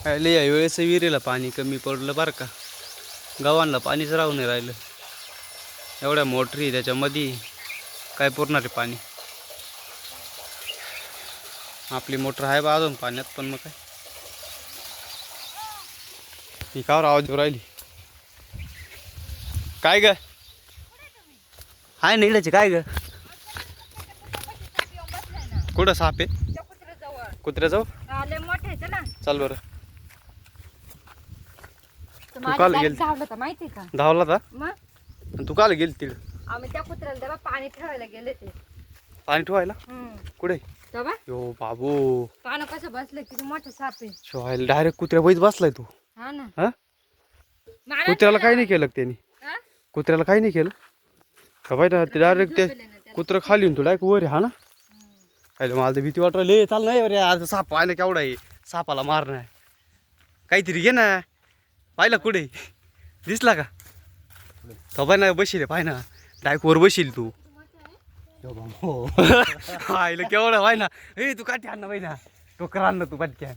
राहिले यावेळेस विहिरीला पाणी कमी पडलं बरं का. गावांना पाणीच राहून नाही राहिलं. एवढ्या मोटरी त्याच्यामध्ये काय पुरणार आहे पाणी. आपली मोटर आहे बा अजून पाण्यात, पण मग काय ही कावर आवाज देऊ राहिली काय ग. हाय निघायचे काय ग. कुठं साप आहे. कुत्र्याजवळ चल बरं. काल गेल माहिती का धावला का. मग तू काल गेली तिकडे आम्ही त्या कुत्र्याला तेव्हा पाणी ठेवायला गेले ते. पाणी ठेवायला कुठे. तेव्हा यो बाबू पानं कसं बसलं किती मोठं साप आहे. शिवायला डायरेक्ट कुत्र्या बैठ बसलाय तू. हा ना. हा मला कुत्र्याला काही नाही केलं का त्यांनी. हा? कुत्र्याला काही नाही केलं का बाई ना. ते डायरेक्ट ते कुत्रं खाली तू डायरेक्ट वर आहे. हा ना. अरे मला तर भीती वाटत लय. चाल नाही अरे आज साप पाहिलं केवढा आहे. सापाला मारणं आहे काहीतरी घे ना. पाहिलं कुठे दिसला का. तो पाय ना बशील पाय ना डायरेक्ट वर बशील तू. आईला केवढा पाय ना. ए तू काठी आण ना बाई ना. टोकर आण ना तू पटक्यान.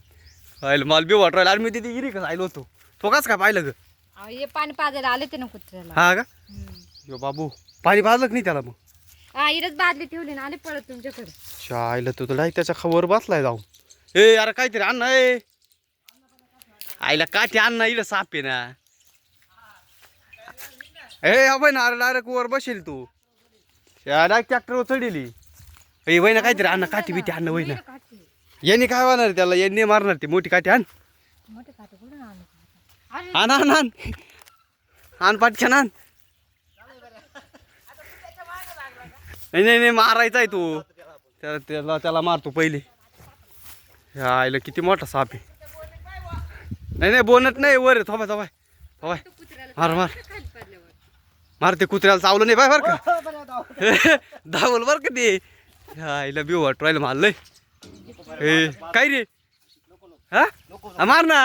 आईला मला बी वाटवायला. अरे मी तिथे गिरी का आलो होतो. तो काच काय पाहिलं ग. हे पाणी पाजायला आले ते ना कुत्र्याला. हा का. यो बाबू पाणी पाजलं का नाही त्याला मग. हा इरच बादली ठेवली ना आले पळत तुमच्याकडे. शाळेला तू तर डायरेक्ट त्याच्या खबर बसलाय जाऊन. ए अरे काहीतरी आण ना. ए आईला काठी आण ना. इला साप आहे ना. ए हा बाई ना. अरे डायरेक्ट वर बसेल तू. डायरेक्ट ट्रॅक्टरवर चढली. ए वय ना काहीतरी आण ना. काठी बिठी आण ना वय ना. यांनी काय होणार त्याला. यांनी मारणार ती मोठी काठी आण. मोठे काटे कुठून आणले. आण आण आण आण पटकन आण. नाही नाही नाही मारायचा आहे तू. त्याला त्याला मारतो पहिले. आईला किती मोठा साप आहे. नाही नाही बोनत नाही वर. थोबाय थोबाय थोबाय मार मार मार. ते कुत्र्याला चावलं नाही बाय बरं का. धावल बरं का ते. आईला बी वाट राहिलं मला लय. ए काय रे. हा मार ना.